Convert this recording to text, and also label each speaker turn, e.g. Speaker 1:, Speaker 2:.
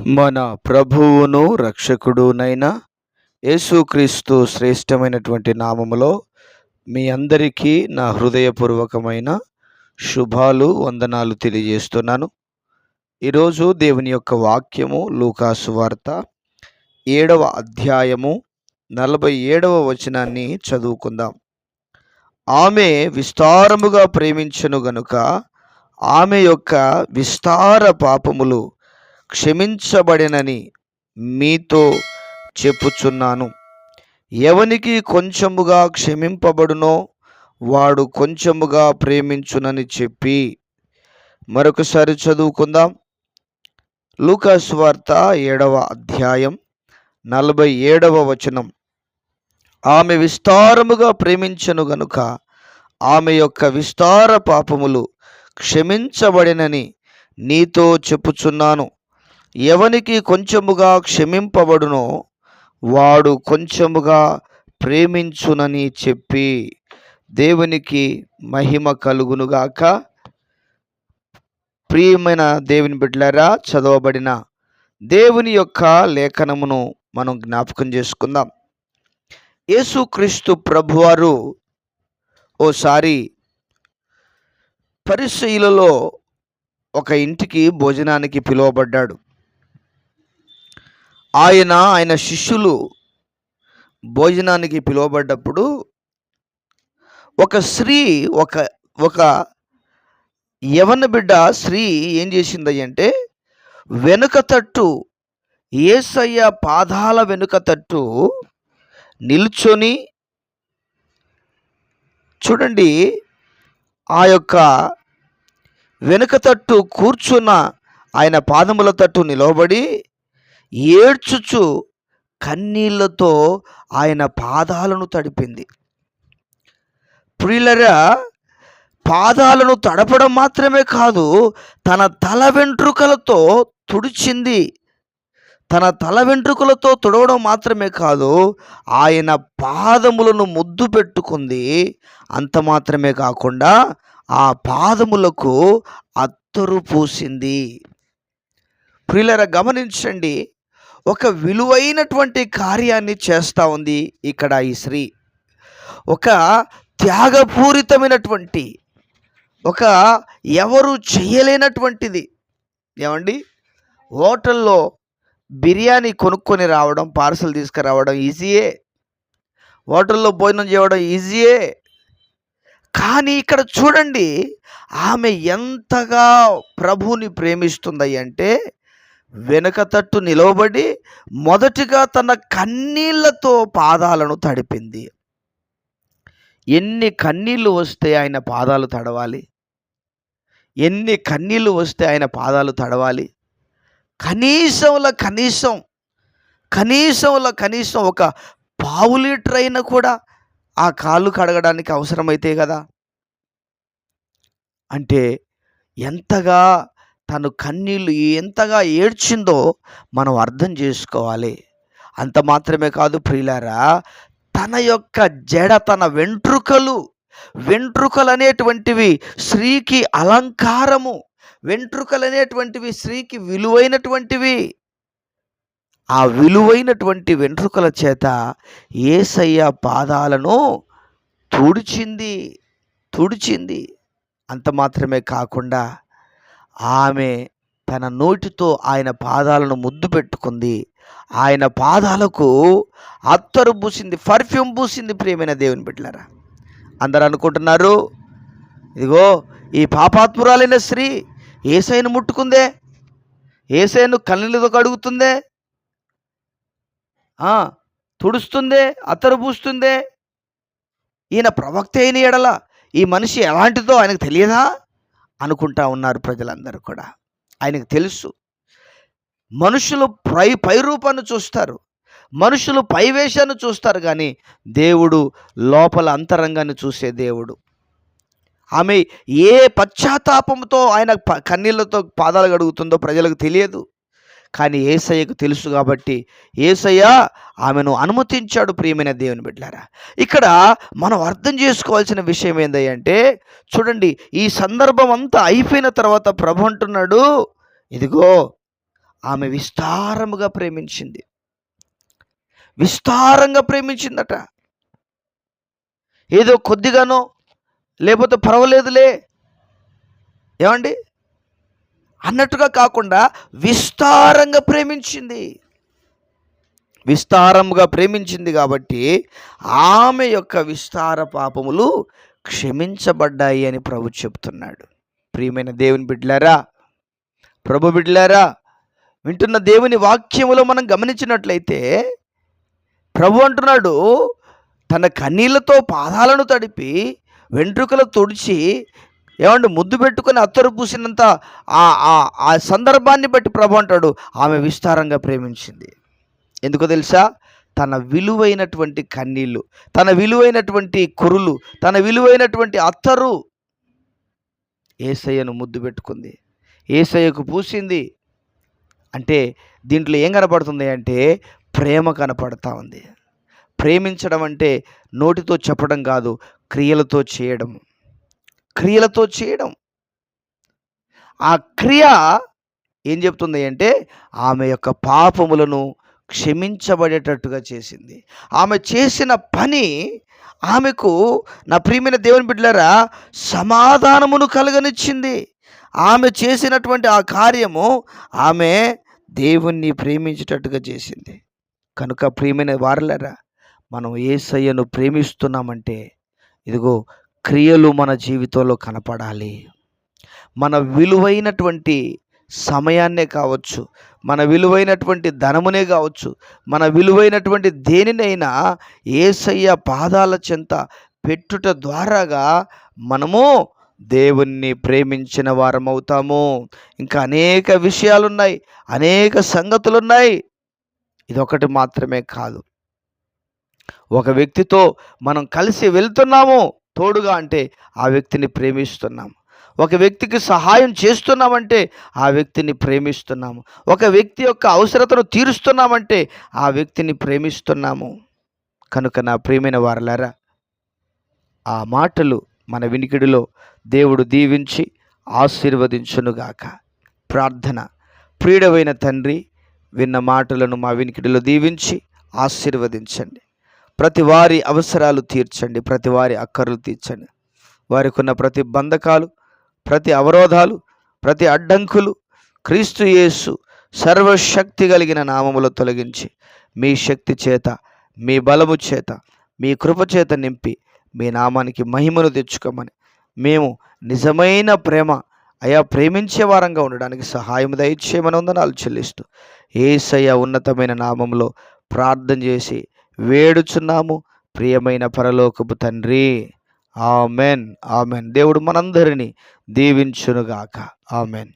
Speaker 1: మన ప్రభువును రక్షకుడునైన యేసుక్రీస్తు శ్రేష్టమైనటువంటి నామములో మీ అందరికీ నా హృదయపూర్వకమైన శుభాలు వందనాలు తెలియజేస్తున్నాను. ఈరోజు దేవుని యొక్క వాక్యము లూకాసు వార్త 7వ అధ్యాయము 47వ వచనాన్ని చదువుకుందాం. ఆమె విస్తారముగా ప్రేమించెను గనుక ఆమె యొక్క విస్తార పాపములు క్షమించబడినని మీతో చెప్పుచున్నాను. ఎవనికి కొంచెముగా క్షమింపబడునో వాడు కొంచెముగా ప్రేమించునని చెప్పి, మరొకసారి చదువుకుందాం. లూకాసు వార్త 7వ అధ్యాయం 47వ వచనం. ఆమె విస్తారముగా ప్రేమించెను గనుక ఆమె యొక్క విస్తార పాపములు క్షమించబడినని నీతో చెప్పుచున్నాను. ఎవనికి కొంచెముగా క్షమింపబడునో వాడు కొంచెముగా ప్రేమించునని చెప్పి. దేవునికి మహిమ కలుగునుగాక. ప్రియమైన దేవుని బిడ్డలారా, చదవబడిన దేవుని యొక్క లేఖనమును మనం జ్ఞాపకం చేసుకుందాం. యేసుక్రీస్తు ప్రభువారు ఓసారి పరిసయ్యులలో ఒక ఇంటికి భోజనానికి పిలువబడ్డాడు. ఆయన శిష్యులు భోజనానికి పిలువబడ్డప్పుడు ఒక స్త్రీ, ఒక యవన బిడ్డ స్త్రీ ఏం చేసింది అంటే, వెనుక తట్టు, యేసయ్య పాదాల వెనుక తట్టు నిల్చొని, చూడండి, ఆ యొక్క వెనుక తట్టు కూర్చున్న ఆయన పాదముల తట్టు నిలవబడి ఏడ్చుచు కన్నీళ్లతో ఆయన పాదాలను తడిపింది. ప్రియులరా, పాదాలను తడపడం మాత్రమే కాదు, తన తల వెంట్రుకలతో తుడిచింది. తన తల వెంట్రుకలతో తుడవడం మాత్రమే కాదు, ఆయన పాదములను ముద్దు పెట్టుకుంది. అంత మాత్రమే కాకుండా ఆ పాదములకు అత్తరు పూసింది. ప్రియులరా, గమనించండి, ఒక విలువైనటువంటి కార్యాన్ని చేస్తూ ఉంది ఇక్కడ ఈ స్త్రీ. ఒక త్యాగపూరితమైనటువంటి, ఒక ఎవరు చేయలేనటువంటిది. ఏమండి, హోటల్లో బిర్యానీ కొనుక్కొని రావడం, పార్సల్ తీసుకురావడం ఈజీయే. హోటల్లో భోజనం చేయడం ఈజీయే. కానీ ఇక్కడ చూడండి, ఆమె ఎంతగా ప్రభువుని ప్రేమిస్తుంది అంటే, వెనుక తట్టు నిలవబడి మొదటిగా తన కన్నీళ్లతో పాదాలను తడిపింది. ఎన్ని కన్నీళ్లు వస్తే ఆయన పాదాలు తడవాలి? ఎన్ని కన్నీళ్లు వస్తే ఆయన పాదాలు తడవాలి? కనీసం ఒక పావు లీటర్ అయినా కూడా ఆ కాళ్ళు కడగడానికి అవసరమైతే కదా. అంటే ఎంతగా తను కన్నీళ్ళు ఎంతగా ఏడ్చిందో మనం అర్థం చేసుకోవాలి. అంత మాత్రమే కాదు ప్రియులారా, తన యొక్క జడ, తన వెంట్రుకలు అనేటువంటివి స్త్రీకి అలంకారము. వెంట్రుకలు అనేటువంటివి స్త్రీకి విలువైనటువంటివి. ఆ విలువైనటువంటి వెంట్రుకల చేత యేసయ్య పాదాలను తుడిచింది. అంత మాత్రమే కాకుండా ఆమె తన నోటితో ఆయన పాదాలను ముద్దు పెట్టుకుంది. ఆయన పాదాలకు అత్తరు పూసింది, పర్ఫ్యూమ్ పూసింది. ప్రియమైన దేవుని బిడ్డలారా, అందరూ అనుకుంటున్నారు, ఇదిగో ఈ పాపాత్మురాలైన స్త్రీ యేసయ్యను ముట్టుకుందే, యేసయ్యను కన్నీళ్లతో కడుగుతుందే, తుడుస్తుందే, అత్తరు పూస్తుందే, ఈయన ప్రవక్త అయిన ఎడల ఈ మనిషి ఎలాంటిదో ఆయనకు తెలియదా అనుకుంటా ఉన్నారు ప్రజలందరూ కూడా. ఆయనకు తెలుసు. మనుషులు పై రూపాన్ని చూస్తారు, మనుషులు పై వేషాన్ని చూస్తారు, కానీ దేవుడు లోపల అంతరంగాన్ని చూసే దేవుడు. ఆమె ఏ పశ్చాత్తాపంతో ఆయన కన్నీళ్లతో పాదాలు కడుగుతుందో ప్రజలకు తెలియదు, కానీ యేసయ్యకు తెలుసు. కాబట్టి యేసయ్య ఆమెను అనుమతించాడు. ప్రియమైన దేవుని బిడ్డలారా, ఇక్కడ మనం అర్థం చేసుకోవాల్సిన విషయం ఏంటంటే, చూడండి, ఈ సందర్భం అంతా అయిపోయిన తర్వాత ప్రభు అంటున్నాడు, ఇదిగో ఆమె విస్తారముగా ప్రేమించింది. విస్తారంగా ప్రేమించిందట. ఏదో కొద్దిగానో లేకపోతే పర్వాలేదులే ఏమండి అన్నట్టుగా కాకుండా విస్తారంగా ప్రేమించింది. విస్తారముగా ప్రేమించింది కాబట్టి ఆమె యొక్క విస్తార పాపములు క్షమించబడ్డాయి అని ప్రభు చెప్తున్నాడు. ప్రియమైన దేవుని బిడ్డలారా, ప్రభు బిడ్డలారా, వింటున్న దేవుని వాక్యములో మనం గమనించినట్లయితే ప్రభు అంటున్నాడు, తన కన్నీళ్లతో పాదాలను తడిపి వెంట్రుకలు తుడిచి ఏమంటే ముద్దు పెట్టుకొని అత్తరు పూసినంత ఆ సందర్భాన్ని బట్టి ప్రభు అంటాడు ఆమె విస్తారంగా ప్రేమించింది. ఎందుకో తెలుసా? తన విలువైనటువంటి కన్నీళ్ళు, తన విలువైనటువంటి కురులు, తన విలువైనటువంటి అత్తరు యేసయ్యను ముద్దు పెట్టుకుంది, యేసయ్యకు పూసింది. అంటే దీంట్లో ఏం కనపడుతుంది అంటే ప్రేమ కనపడతా ఉంది. ప్రేమించడం అంటే నోటితో చెప్పడం కాదు, క్రియలతో చేయడం. క్రియలతో చేయడం. ఆ క్రియ ఏం చెప్తుంది అంటే ఆమె యొక్క పాపములను క్షమించబడేటట్టుగా చేసింది. ఆమె చేసిన పని ఆమెకు, నా ప్రియమైన దేవుని బిడ్డలారా, సమాధానమును కలగనిచ్చింది. ఆమె చేసినటువంటి ఆ కార్యము ఆమె దేవుణ్ణి ప్రేమించేటట్టుగా చేసింది. కనుక ప్రియమైన వారలారా, మనం యేసయ్యను ప్రేమిస్తున్నామంటే ఇదిగో క్రియలు మన జీవితంలో కనపడాలి. మన విలువైనటువంటి సమయాన్నే కావచ్చు, మన విలువైనటువంటి ధనమునే కావచ్చు, మన విలువైనటువంటి దేనినైనా యేసయ్య పాదాల చెంత పెట్టుట ద్వారాగా మనము దేవుణ్ణి ప్రేమించిన వారమవుతాము. ఇంకా అనేక విషయాలున్నాయి, అనేక సంగతులున్నాయి. ఇదొకటి మాత్రమే కాదు. ఒక వ్యక్తితో మనం కలిసి వెళ్తున్నాము తోడుగా అంటే ఆ వ్యక్తిని ప్రేమిస్తున్నాము. ఒక వ్యక్తికి సహాయం చేస్తున్నామంటే ఆ వ్యక్తిని ప్రేమిస్తున్నాము. ఒక వ్యక్తి యొక్క అవసరతను తీరుస్తున్నామంటే ఆ వ్యక్తిని ప్రేమిస్తున్నాము. కనుక నా ప్రియమైన వారలారా, ఆ మాటలు మన వినికిడిలో దేవుడు దీవించి ఆశీర్వదించునుగాక. ప్రార్థన. ప్రియుడవైన తండ్రి, విన్న మాటలను మా వినికిడిలో దీవించి ఆశీర్వదించండి. ప్రతి వారి అవసరాలు తీర్చండి, ప్రతి వారి అక్కర్లు తీర్చండి. వారికి ఉన్న ప్రతి బంధకాలు, ప్రతి అవరోధాలు, ప్రతి అడ్డంకులు క్రీస్తు యేసు సర్వశక్తి కలిగిన నామములో తొలగించి మీ శక్తి చేత, మీ బలము చేత, మీ కృప చేత నింపి మీ నామానికి మహిమను తెచ్చుకోమని, మేము నిజమైన ప్రేమ ప్రేమించే వారంగా ఉండడానికి సహాయం దయచేయమని వందనాలు చెల్లిస్తూ యేసయ్య ఉన్నతమైన నామంలో ప్రార్థన చేసి వేడుచున్నాము ప్రియమైన పరలోకపు తండ్రి. Amen, amen. దేవుడు మనందరినీ దీవించునుగాక. ఆమెన్.